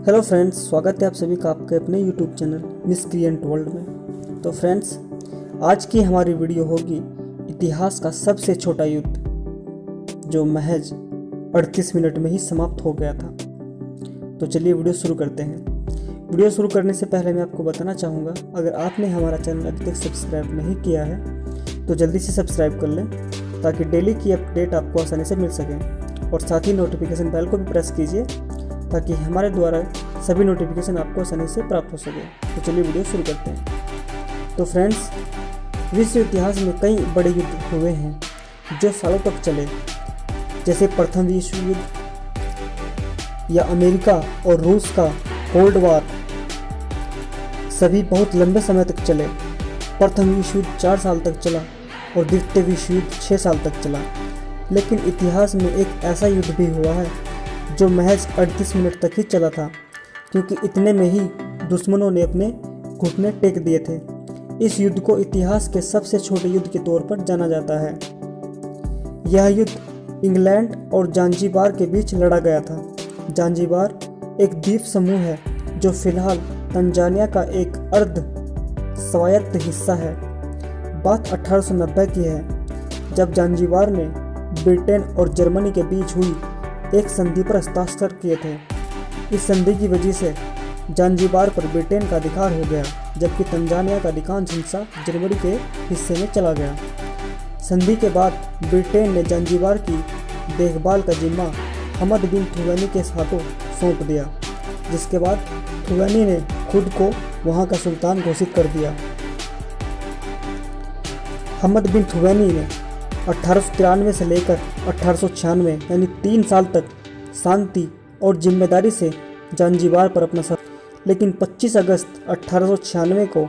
Hello friends, स्वागत है आप सभी का आपके अपने यूट्यूब चैनल मिसक्रिएंट वर्ल्ड में। तो फ्रेंड्स, आज की हमारी वीडियो होगी इतिहास का सबसे छोटा युद्ध जो महज 38 मिनट में ही समाप्त हो गया था। तो चलिए वीडियो शुरू करते हैं। वीडियो शुरू करने से पहले मैं आपको बताना चाहूँगा, अगर आपने हमारा चैनल अभी तक सब्सक्राइब नहीं किया है तो जल्दी से सब्सक्राइब कर लें ताकि डेली की अपडेट आपको आसानी से मिल सके, और साथ ही नोटिफिकेशन बेल को भी प्रेस कीजिए ताकि हमारे द्वारा सभी नोटिफिकेशन आपको आसानी से प्राप्त हो सके। तो चलिए वीडियो शुरू करते हैं। तो फ्रेंड्स, विश्व इतिहास में कई बड़े युद्ध हुए हैं जो सालों तक चले, जैसे प्रथम विश्व युद्ध या अमेरिका और रूस का कोल्ड वार। सभी बहुत लंबे समय तक चले। प्रथम विश्व युद्ध 4 साल तक चला और द्वितीय विश्व युद्ध 6 साल तक चला। लेकिन इतिहास में एक ऐसा युद्ध भी हुआ है जो महज 38 मिनट तक ही चला था, क्योंकि इतने में ही दुश्मनों ने अपने घुटने टेक दिए थे। इस युद्ध को इतिहास के सबसे छोटे युद्ध के तौर पर जाना जाता है। यह युद्ध इंग्लैंड और जांजीबार के बीच लड़ा गया था। जांजीबार एक द्वीप समूह है जो फिलहाल तंजानिया का एक अर्ध स्वायत्त हिस्सा है। बात 1890 की है, जब जांजीबार ने ब्रिटेन और जर्मनी के बीच हुई एक संधि पर हस्ताक्षर किए थे। इस संधि की वजह से जांजीबार पर ब्रिटेन का अधिकार हो गया, जबकि तंजानिया का अधिकांश हिस्सा जर्मनी के हिस्से में चला गया। संधि के बाद ब्रिटेन ने जांजीबार की देखभाल का जिम्मा हमद बिन थुवैनी के हाथों सौंप दिया, जिसके बाद थुवैनी ने खुद को वहां का सुल्तान घोषित कर दिया। हमद बिन थुवैनी ने 1893 से लेकर 1896 यानी 3 साल तक शांति और जिम्मेदारी से जांजीबार पर अपना लेकिन 25 अगस्त 1896 को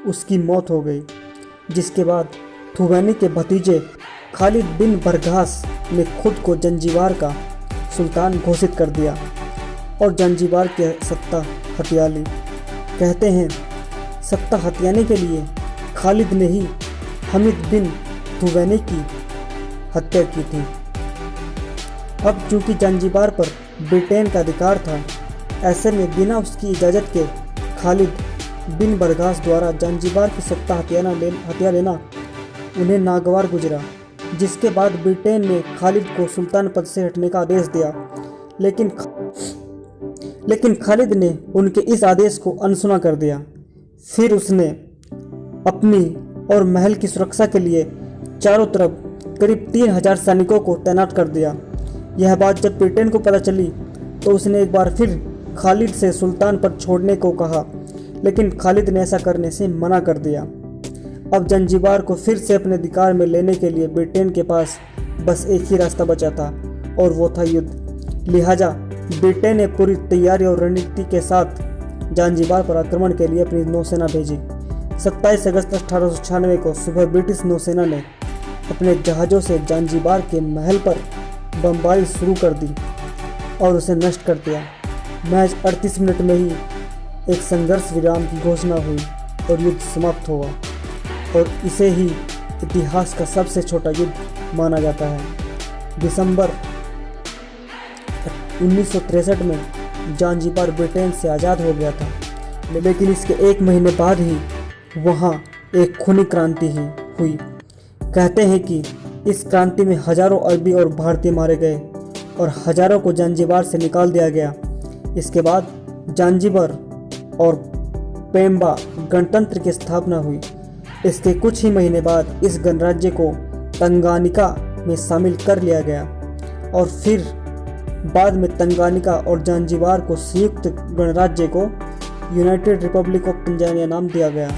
उसकी मौत हो गई, जिसके बाद थुवैनी के भतीजे खालिद बिन बरगास ने खुद को जांजीबार का सुल्तान घोषित कर दिया और जांजीबार की सत्ता हथिया ली। कहते हैं सत्ता हथियाने के लिए खालिद ने ही हमीद बिन थुवैनी की हत्या की थी। अब चूंकि जांजीबार पर ब्रिटेन का अधिकार था, ऐसे में बिना उसकी इजाज़त के खालिद बिन बरगास द्वारा जांजीबार की सत्ता हथिया लेना उन्हें नागवार गुजरा, जिसके बाद ब्रिटेन ने खालिद को सुल्तान पद से हटने का आदेश दिया। लेकिन खालिद ने उनके इस आदेश को अनसुना कर दिया। फिर उसने अपनी और महल की सुरक्षा के लिए चारों तरफ करीब 3000 सैनिकों को तैनात कर दिया। यह बात जब ब्रिटेन को पता चली तो उसने एक बार फिर खालिद से सुल्तान पद छोड़ने को कहा, लेकिन खालिद ने ऐसा करने से मना कर दिया। अब जांजीबार को फिर से अपने अधिकार में लेने के लिए ब्रिटेन के पास बस एक ही रास्ता बचा था, और वो था युद्ध। लिहाजा ब्रिटेन ने पूरी तैयारी और रणनीति के साथ जांजीबार पर आक्रमण के लिए अपनी नौसेना भेजी। 27 अगस्त 1896 को सुबह ब्रिटिश नौसेना ने अपने जहाज़ों से जांजीबार के महल पर बमबारी शुरू कर दी और उसे नष्ट कर दिया। महज 38 मिनट में ही एक संघर्ष विराम की घोषणा हुई और युद्ध समाप्त हुआ, और इसे ही इतिहास का सबसे छोटा युद्ध माना जाता है। दिसंबर 1963 में जांजीबार ब्रिटेन से आज़ाद हो गया था, लेकिन इसके 1 महीने बाद ही वहाँ एक खूनी क्रांति ही हुई। कहते हैं कि इस क्रांति में हजारों अरबी और भारतीय मारे गए और हजारों को जांजीबार से निकाल दिया गया। इसके बाद जांजीबार और पेम्बा गणतंत्र की स्थापना हुई। इसके कुछ ही महीने बाद इस गणराज्य को तंगानिका में शामिल कर लिया गया, और फिर बाद में तंगानिका और जांजीबार को संयुक्त गणराज्य को यूनाइटेड रिपब्लिक ऑफ तंजानिया नाम दिया गया।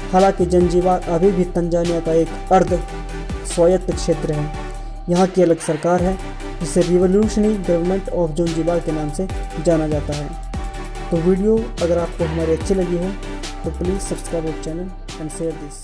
हालांकि जांजीबार अभी भी तंजानिया का एक अर्ध स्वायत्त क्षेत्र है। यहाँ की अलग सरकार है, जिसे रिवोल्यूशनरी गवर्नमेंट ऑफ जांजीबार के नाम से जाना जाता है। तो वीडियो अगर आपको हमारी अच्छी लगी हो तो please subscribe our channel and share this.